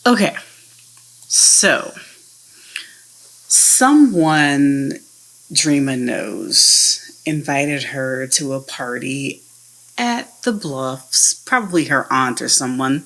Okay, so someone Dreama knows invited her to a party at the Bluffs, probably her aunt or someone.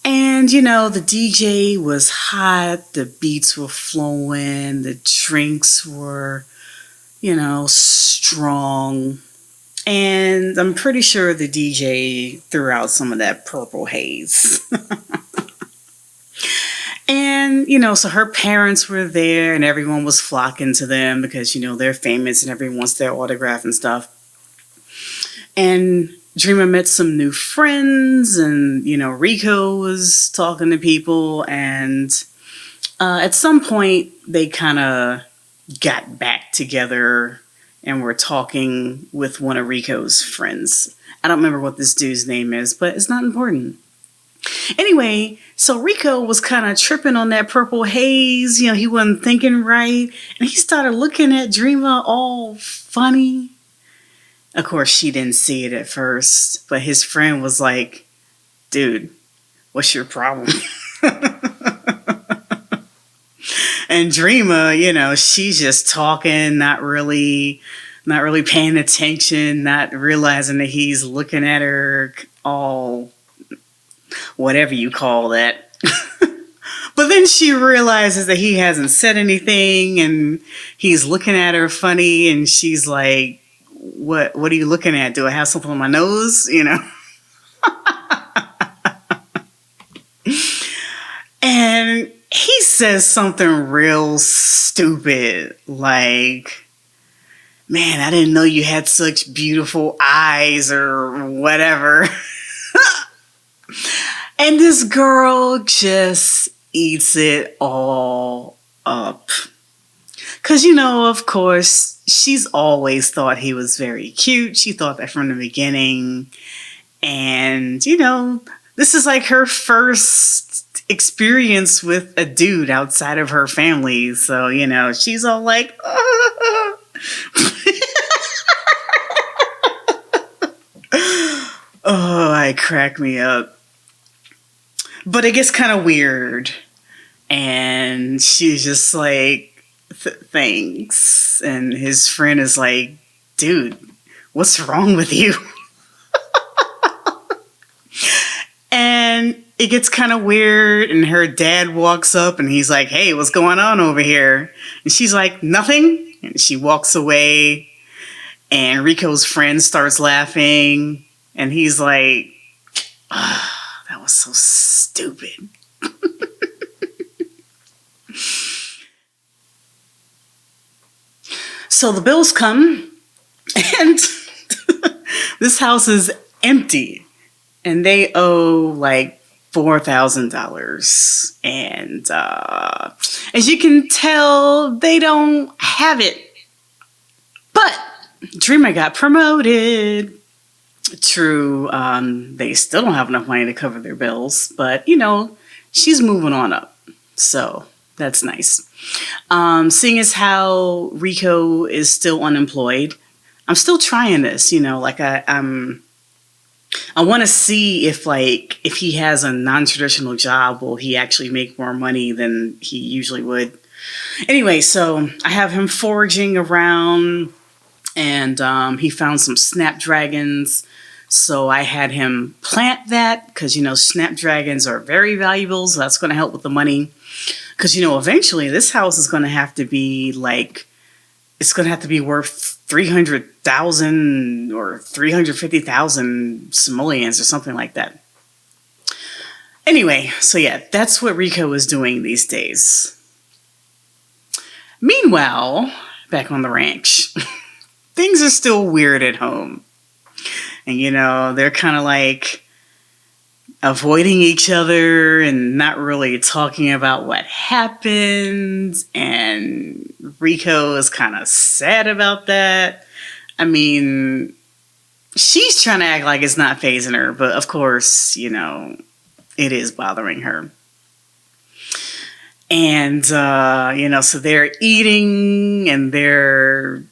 And the DJ was hot, the beats were flowing, the drinks were, strong. And I'm pretty sure the DJ threw out some of that purple haze. And, so her parents were there and everyone was flocking to them because, they're famous and everyone wants their autograph and stuff. And Dreama met some new friends and, Rico was talking to people. And at some point, they kind of got back together and were talking with one of Rico's friends. I don't remember what this dude's name is, but it's not important. Anyway, so Rico was kind of tripping on that purple haze. He wasn't thinking right. And he started looking at Dreama all funny. Of course, she didn't see it at first, but his friend was like, dude, what's your problem? And Dreama, she's just talking, not really paying attention, not realizing that he's looking at her all whatever you call that. But then she realizes that he hasn't said anything and he's looking at her funny and she's like, what are you looking at? Do I have something on my nose? And he says something real stupid like, man, I didn't know you had such beautiful eyes or whatever. And this girl just eats it all up. Because, of course, she's always thought he was very cute. She thought that from the beginning. And, this is like her first experience with a dude outside of her family. So, she's all like, oh, it cracked me up. But it gets kind of weird. And she's just like, thanks. And his friend is like, dude, what's wrong with you? And it gets kind of weird. And her dad walks up and he's like, hey, what's going on over here? And she's like, nothing. And she walks away. And Rico's friend starts laughing. And he's like, oh, that was so stupid. So the bills come, and this house is empty, and they owe like $4,000. And as you can tell, they don't have it. But Dreama got promoted. True, they still don't have enough money to cover their bills, but she's moving on up. So that's nice. Seeing as how Rico is still unemployed, I'm still trying this, I want to see if he has a non-traditional job, will he actually make more money than he usually would. Anyway, so I have him foraging around and he found some snapdragons. So I had him plant that because, snapdragons are very valuable. So that's going to help with the money. Because, eventually this house is going to have to be it's going to have to be worth 300,000 or 350,000 simoleons or something like that. Anyway, so yeah, that's what Rico is doing these days. Meanwhile, back on the ranch, things are still weird at home. And, they're kind of like, avoiding each other and not really talking about what happened. And Rico is kind of sad about that. I mean, she's trying to act like it's not fazing her, but of course, you know, it is bothering her. And, you know, so they're eating and there's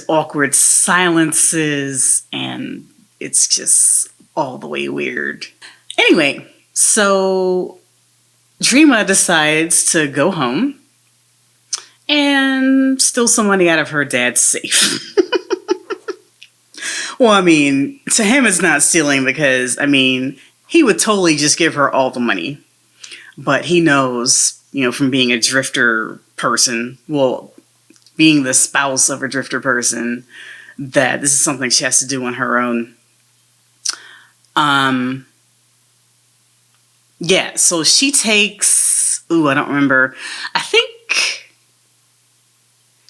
awkward silences and it's just all the way weird. Anyway, so Dreama decides to go home and steal some money out of her dad's safe. Well, I mean, to him it's not stealing because, I mean, he would totally just give her all the money. But he knows, you know, from being a drifter person, well, being the spouse of a drifter person, that this is something she has to do on her own. Yeah, so she takes, I don't remember. I think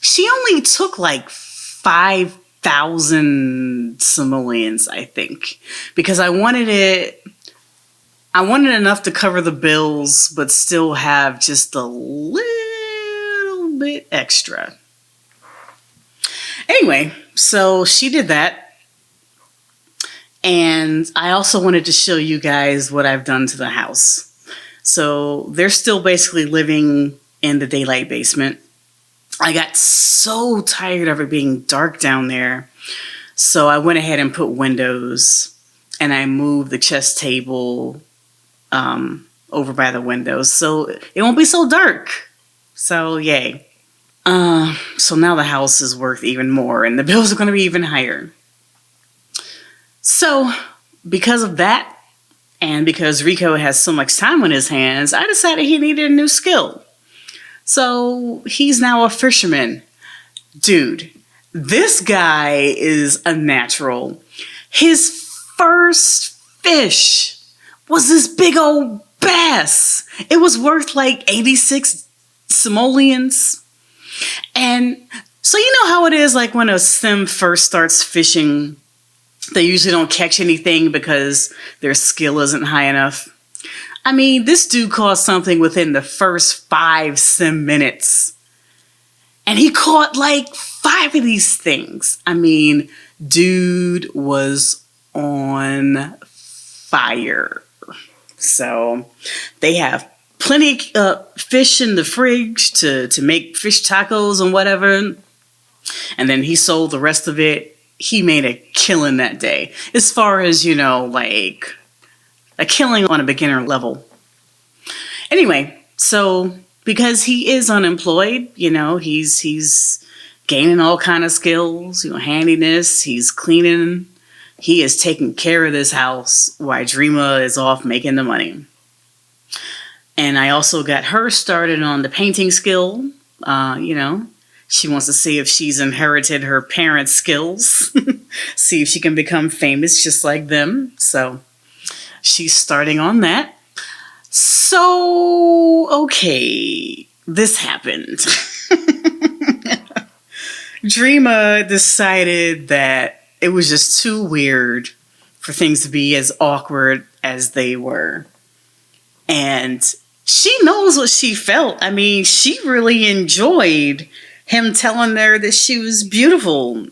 she only took like 5,000 simoleons, I think, because I wanted enough to cover the bills, but still have just a little bit extra. Anyway, so she did that. And I also wanted to show you guys what I've done to the house. So they're still basically living in the daylight basement. I got so tired of it being dark down there. So I went ahead and put windows and I moved the chess table over by the windows so it won't be so dark. So yay. So now the house is worth even more and the bills are going to be even higher. So because of that, and because Rico has so much time on his hands, I decided he needed a new skill. So he's now a fisherman. Dude, this guy is a natural. His first fish was this big old bass. It was worth like 86 simoleons. And so you know how it is, like when a sim first starts fishing, they usually don't catch anything because their skill isn't high enough. I mean, this dude caught something within the first 5 sim minutes. And he caught like 5 of these things. I mean, dude was on fire. So they have plenty of fish in the fridge to make fish tacos and whatever. And then he sold the rest of it. He made a killing that day. As far as, you know, like a killing on a beginner level. Anyway, so because he is unemployed, you know, he's gaining all kind of skills, you know, handiness, he's cleaning, he is taking care of this house while Dreama is off making the money. And I also got her started on the painting skill, you know. She wants to see if she's inherited her parents' skills, see if she can become famous just like them. So she's starting on that. So, okay, this happened. Dreama decided that it was just too weird for things to be as awkward as they were. And she knows what she felt. I mean, she really enjoyed him telling her that she was beautiful.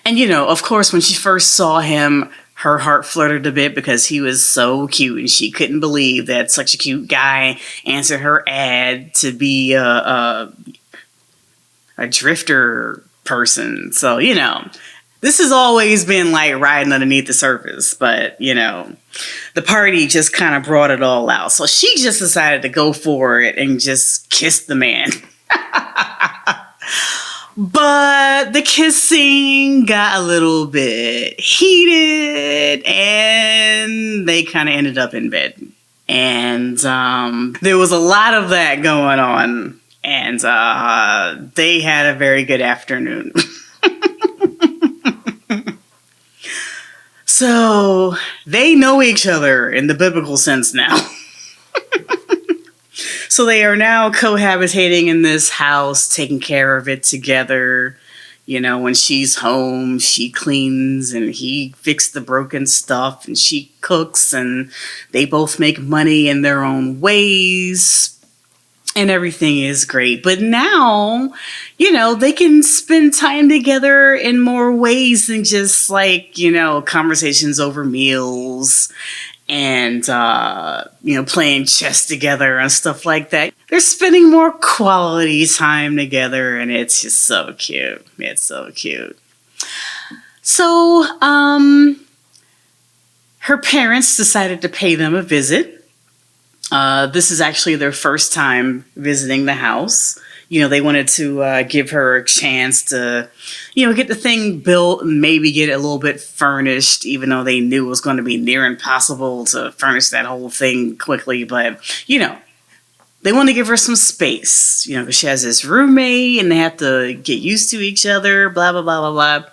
And, you know, of course, when she first saw him, her heart fluttered a bit because he was so cute and she couldn't believe that such a cute guy answered her ad to be a drifter person. So, you know, this has always been like riding underneath the surface, but, you know, the party just kind of brought it all out. So she just decided to go for it and just kiss the man. But the kissing got a little bit heated and they kind of ended up in bed. And there was a lot of that going on. And they had a very good afternoon. So they know each other in the biblical sense now. So they are now cohabitating in this house, taking care of it together, You know, when she's home, she cleans and he fixes the broken stuff and she cooks and they both make money in their own ways. And everything is great. But now, you know, they can spend time together in more ways than just like, you know, conversations over meals and, you know, playing chess together and stuff like that. They're spending more quality time together and it's just so cute. It's so cute. So, her parents decided to pay them a visit. This is actually their first time visiting the house. You know, they wanted to give her a chance to, you know, get the thing built and maybe get it a little bit furnished, even though they knew it was going to be near impossible to furnish that whole thing quickly. But, you know, they want to give her some space, you know, because she has this roommate and they have to get used to each other, blah, blah, blah, blah, blah.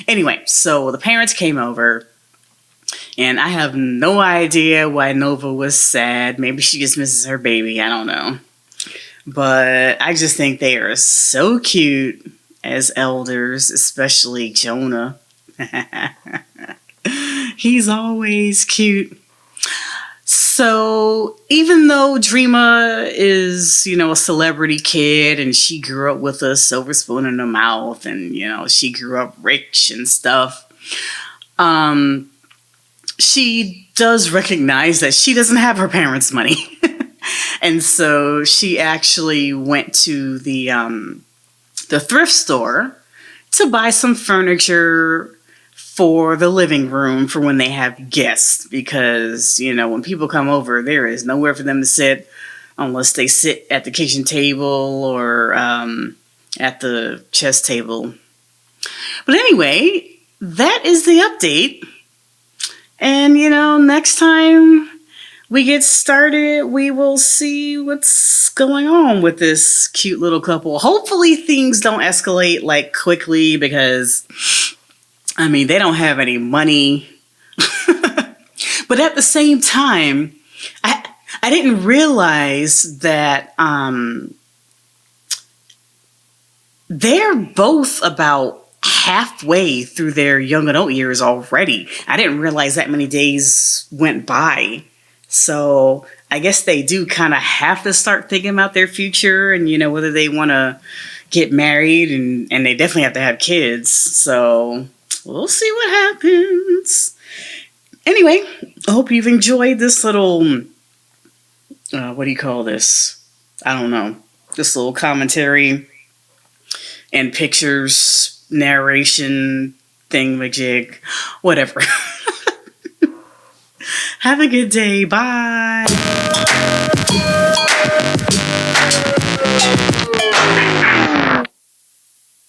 Anyway, so the parents came over. And I have no idea why Nova was sad. Maybe she just misses her baby. I don't know. But I just think they are so cute as elders, especially Jonah. He's always cute. So even though Dreama is, you know, a celebrity kid and she grew up with a silver spoon in her mouth and, you know, she grew up rich and stuff, she does recognize that she doesn't have her parents' money. And so she actually went to the thrift store to buy some furniture for the living room for when they have guests. Because, you know, when people come over, there is nowhere for them to sit unless they sit at the kitchen table or at the chess table. But anyway, that is the update. And, you know, next time we get started, we will see what's going on with this cute little couple. Hopefully things don't escalate like quickly because, I mean, they don't have any money. But at the same time, I didn't realize that they're both about halfway through their young adult years already. I didn't realize that many days went by. So I guess they do kind of have to start thinking about their future and, you know, whether they want to get married and they definitely have to have kids. So we'll see what happens. Anyway, I hope you've enjoyed this little, what do you call this? I don't know. This little commentary and pictures narration thingamajig, whatever. Have a good day. Bye.